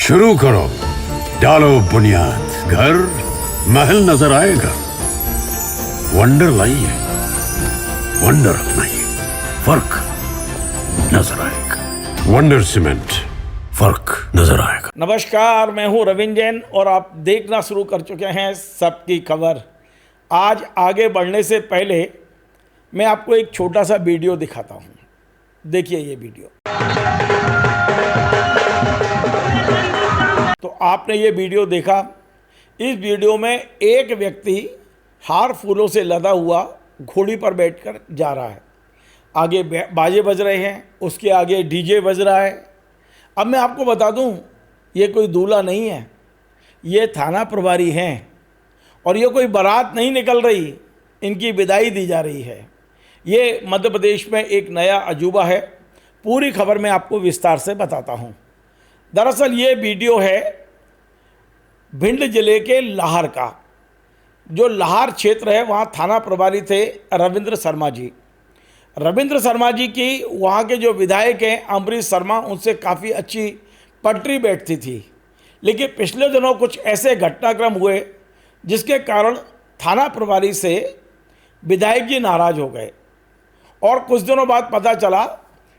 शुरू करो, डालो बुनियाद, घर महल नजर आएगा। वंडर लाइए, वंडर अपनाइए, फर्क नजर आएगा। वंडर सीमेंट, फर्क नजर आएगा। नमस्कार, मैं हूं रविंद्र जैन और आप देखना शुरू कर चुके हैं सबकी खबर। आज आगे बढ़ने से पहले मैं आपको एक छोटा सा वीडियो दिखाता हूं। देखिए ये वीडियो। तो आपने ये वीडियो देखा। इस वीडियो में एक व्यक्ति हार फूलों से लदा हुआ घोड़ी पर बैठकर जा रहा है। आगे बाजे बज रहे हैं, उसके आगे डीजे बज रहा है। अब मैं आपको बता दूं, ये कोई दूल्हा नहीं है, ये थाना प्रभारी हैं और ये कोई बारात नहीं निकल रही, इनकी विदाई दी जा रही है। ये मध्य प्रदेश में एक नया अजूबा है। पूरी खबर मैं आपको विस्तार से बताता हूं। दरअसल ये वीडियो है भिंड जिले के लाहर का। जो लाहर क्षेत्र है वहाँ थाना प्रभारी थे रविंद्र शर्मा जी। रविंद्र शर्मा जी की वहाँ के जो विधायक हैं अमरीश शर्मा, उनसे काफ़ी अच्छी पटरी बैठती थी। लेकिन पिछले दिनों कुछ ऐसे घटनाक्रम हुए जिसके कारण थाना प्रभारी से विधायक जी नाराज़ हो गए और कुछ दिनों बाद पता चला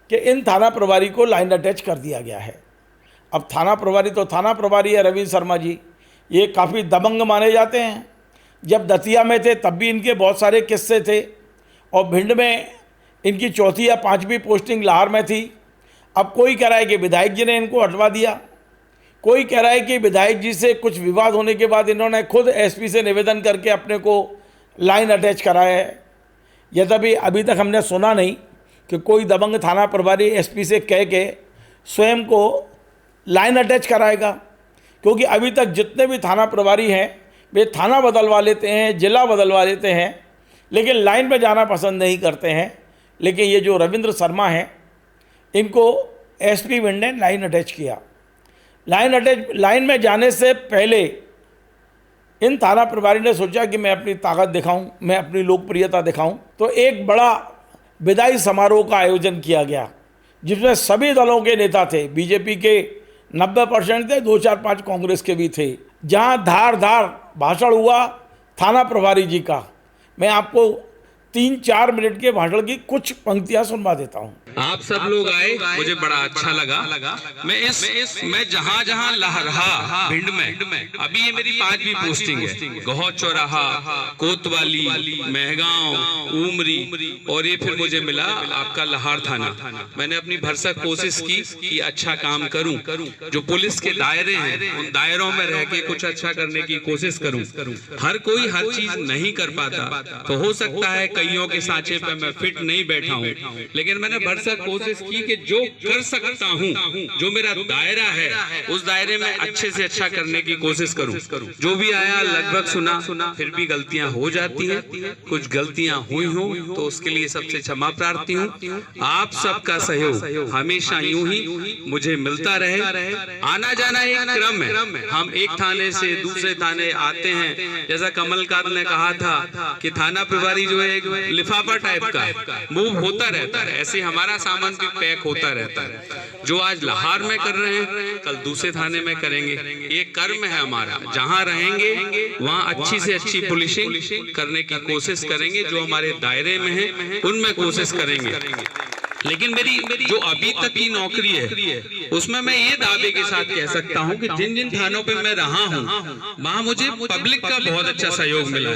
कि इन थाना प्रभारी को लाइन अटैच कर दिया गया है। अब थाना प्रभारी तो थाना प्रभारी है रविंद्र शर्मा जी, ये काफ़ी दबंग माने जाते हैं। जब दतिया में थे तब भी इनके बहुत सारे किस्से थे और भिंड में इनकी चौथी या पांचवी पोस्टिंग लाहौर में थी। अब कोई कह रहा है कि विधायक जी ने इनको हटवा दिया, कोई कह रहा है कि विधायक जी से कुछ विवाद होने के बाद इन्होंने खुद एसपी से निवेदन करके अपने को लाइन अटैच कराया है। यद्यपि अभी तक हमने सुना नहीं कि कोई दबंग थाना प्रभारी एसपी से कह के स्वयं को लाइन अटैच कराएगा, क्योंकि अभी तक जितने भी थाना प्रभारी हैं वे थाना बदलवा लेते हैं, जिला बदलवा लेते हैं, लेकिन लाइन में जाना पसंद नहीं करते हैं। लेकिन ये जो रविंद्र शर्मा हैं, इनको एसपी भिंड ने लाइन अटैच किया। लाइन में जाने से पहले इन थाना प्रभारी ने सोचा कि मैं अपनी ताकत दिखाऊं, मैं अपनी लोकप्रियता दिखाऊं। तो एक बड़ा विदाई समारोह का आयोजन किया गया जिसमें सभी दलों के नेता थे। बीजेपी के 90% थे, 2-4-5 कांग्रेस के भी थे। जहां धारदार भाषण हुआ थाना प्रभारी जी का। मैं आपको 3-4 मिनट के भाषण की कुछ पंक्तियां सुनवा देता हूं। आप सब लोग आए, मुझे बड़ा अच्छा लगा। मैं जहां लहरहा भिंड में, अभी ये मेरी 5वीं पोस्टिंग है। गौहर चौराहा, कोतवाली, महगांव, उमरी और ये फिर मुझे मिला आपका लाहौर थाना। मैंने अपनी भरसक कोशिश की कि अच्छा काम करूं, जो पुलिस के दायरे हैं उन दायरों में रह के कुछ अच्छा करने की कोशिश करूं। हर कोई हर चीज नहीं कर पाता, तो हो सकता है कईयों के सांचे पे मैं फिट नहीं बैठा हूँ, लेकिन मैंने भरसक कोशिश की कि जो कर सकता हूँ, जो मेरा दायरा है उस दायरे में अच्छे से अच्छा करने की कोशिश करूँ। जो भी आया लगभग सुना, फिर भी गलतियां हो जाती हैं। कुछ गलतियां हुई हो तो उसके लिए सबसे क्षमा प्रार्थी हूँ। आप सबका सहयोग हमेशा यूं ही मुझे मिलता रहे। आना जाना एक क्रम है, हम एक थाने से दूसरे थाने आते हैं। जैसा कमलकांत ने कहा था कि थाना प्रभारी जो है लिफाफा टाइप का मूव होता रहता है, ऐसे हमारा सामान भी पैक होता रहता है। जो आज लाहौर में कर रहे हैं कल दूसरे थाने में करेंगे। ये कर्म है हमारा। जहां रहेंगे वहां अच्छी से अच्छी पुलिसिंग करने की कोशिश करेंगे। जो हमारे दायरे में है उनमें कोशिश करेंगे। लेकिन मेरी जो अभी तक की नौकरी है उसमें मैं ये दावे के साथ कह सकता हूं कि जिन जिन थानों पे मैं रहा हूं वहां मुझे पब्लिक का बहुत अच्छा सहयोग मिला है।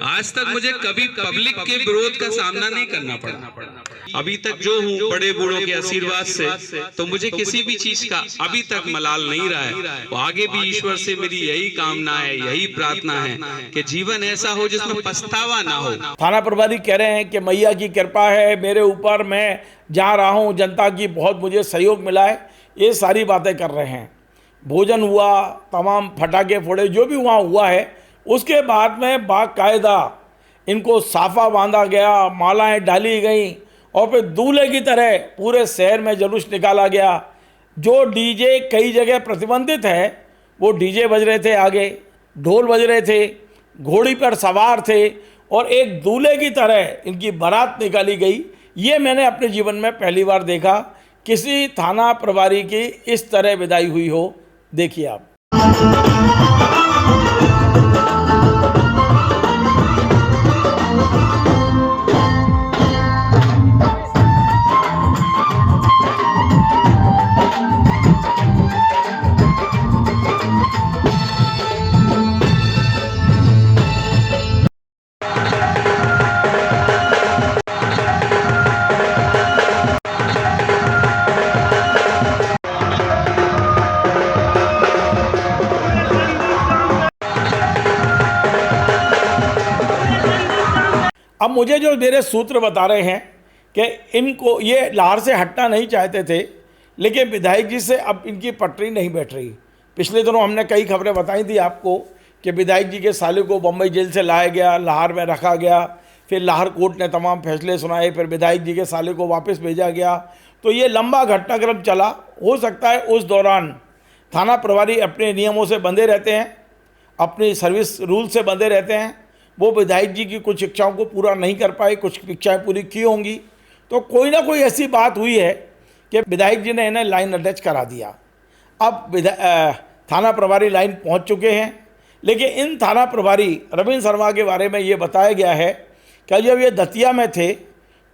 आज तक मुझे कभी पब्लिक के विरोध का सामना नहीं करना पड़ा। अभी तक जो हूँ बड़े बूढ़ों के आशीर्वाद से, तो मुझे किसी भी चीज का अभी तक मलाल नहीं रहा है। तो आगे भी ईश्वर से मेरी यही कामना है, यही प्रार्थना है कि जीवन ऐसा हो जिसमें पछतावा ना हो। थाना प्रभारी कह रहे हैं कि मैया की कृपा है मेरे ऊपर, मैं जा रहा हूँ, जनता की बहुत मुझे सहयोग मिला है। ये सारी बातें कर रहे हैं। भोजन हुआ, तमाम फटाके फोड़े, जो भी वहाँ हुआ है। उसके बाद में बाकायदा इनको साफा बांधा गया, मालाएं डाली गईं और फिर दूल्हे की तरह पूरे शहर में जुलूस निकाला गया। जो डीजे कई जगह प्रतिबंधित है वो डीजे बज रहे थे, आगे ढोल बज रहे थे, घोड़ी पर सवार थे और एक दूल्हे की तरह इनकी बारात निकाली गई। ये मैंने अपने जीवन में पहली बार देखा किसी थाना प्रभारी की इस तरह विदाई हुई हो देखिए आप। अब मुझे जो मेरे सूत्र बता रहे हैं कि इनको ये लाहौर से हटना नहीं चाहते थे, लेकिन विधायक जी से अब इनकी पटरी नहीं बैठ रही। पिछले दिनों हमने कई खबरें बताई थी आपको कि विधायक जी के साले को बम्बई जेल से लाया गया, लाहौर में रखा गया, फिर लाहौर कोर्ट ने तमाम फैसले सुनाए, फिर विधायक जी के साले को वापस भेजा गया। तो ये लंबा घटनाक्रम चला। हो सकता है उस दौरान थाना प्रभारी अपने नियमों से बंधे रहते हैं, अपनी सर्विस रूल से बंधे रहते हैं। वो विधायक जी की कुछ इच्छाओं को पूरा नहीं कर पाए, कुछ इच्छाएं पूरी की होंगी। तो कोई ना कोई ऐसी बात हुई है कि विधायक जी ने इन्हें लाइन अटैच करा दिया। अब थाना प्रभारी लाइन पहुंच चुके हैं, लेकिन इन थाना प्रभारी रविंद्र शर्मा के बारे में ये बताया गया है कि जब ये दतिया में थे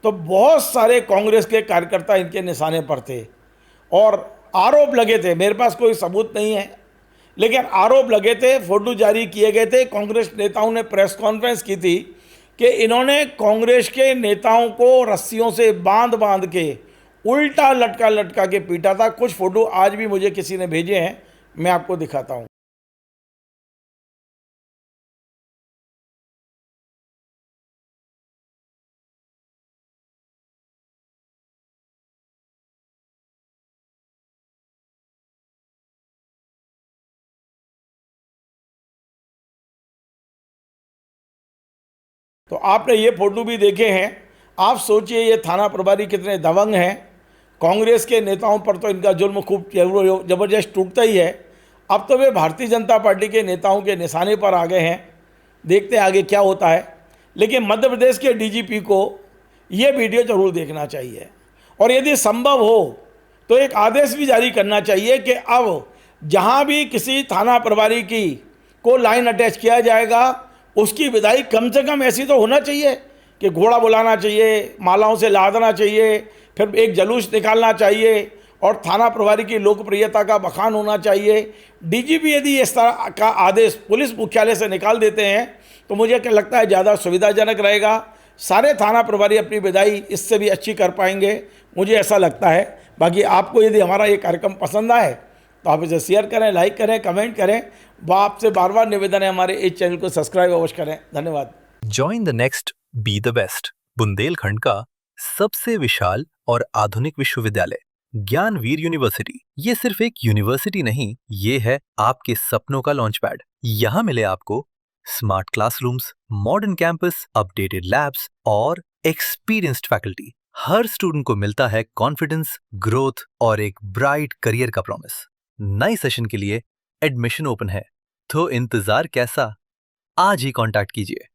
तो बहुत सारे कांग्रेस के कार्यकर्ता इनके निशाने पर थे और आरोप लगे थे। मेरे पास कोई सबूत नहीं है, लेकिन आरोप लगे थे, फोटो जारी किए गए थे। कांग्रेस नेताओं ने प्रेस कॉन्फ्रेंस की थी कि इन्होंने कांग्रेस के नेताओं को रस्सियों से बांध बांध के उल्टा लटका लटका के पीटा था। कुछ फोटो आज भी मुझे किसी ने भेजे हैं, मैं आपको दिखाता हूं। तो आपने ये फोटो भी देखे हैं। आप सोचिए ये थाना प्रभारी कितने दबंग हैं। कांग्रेस के नेताओं पर तो इनका जुल्म खूब ज़बरदस्त टूटता ही है। अब तो वे भारतीय जनता पार्टी के नेताओं के निशाने पर आ गए हैं। देखते हैं आगे क्या होता है। लेकिन मध्य प्रदेश के डीजीपी को ये वीडियो जरूर देखना चाहिए और यदि संभव हो तो एक आदेश भी जारी करना चाहिए कि अब जहाँ भी किसी थाना प्रभारी की को लाइन अटैच किया जाएगा, उसकी विदाई कम से कम ऐसी तो होना चाहिए कि घोड़ा बुलाना चाहिए, मालाओं से लादना चाहिए, फिर एक जुलूस निकालना चाहिए और थाना प्रभारी की लोकप्रियता का बखान होना चाहिए। डीजीपी यदि इस तरह का आदेश पुलिस मुख्यालय से निकाल देते हैं तो मुझे क्या लगता है ज़्यादा सुविधाजनक रहेगा। सारे थाना प्रभारी अपनी विदाई इससे भी अच्छी कर पाएंगे, मुझे ऐसा लगता है। बाकी आपको यदि हमारा ये कार्यक्रम पसंद आए तो आप इसे शेयर करें, लाइक करें, कमेंट करें। वह आपसे बार बार निवेदन है हमारे इस चैनल को सब्सक्राइब अवश्य करें। धन्यवाद। Join the next be the best, Bundelkhand का सबसे विशाल और आधुनिक विश्वविद्यालय ज्ञानवीर यूनिवर्सिटी। ये सिर्फ एक यूनिवर्सिटी नहीं, ये है आपके सपनों का लॉन्च पैड। यहाँ मिले आपको smart classrooms, modern campus, updated labs और एक्सपीरियंस्ड फैकल्टी। हर स्टूडेंट को मिलता है कॉन्फिडेंस, ग्रोथ और एक ब्राइट करियर का प्रॉमिस। नए सेशन के लिए एडमिशन ओपन है, तो इंतजार कैसा? आज ही कांटेक्ट कीजिए।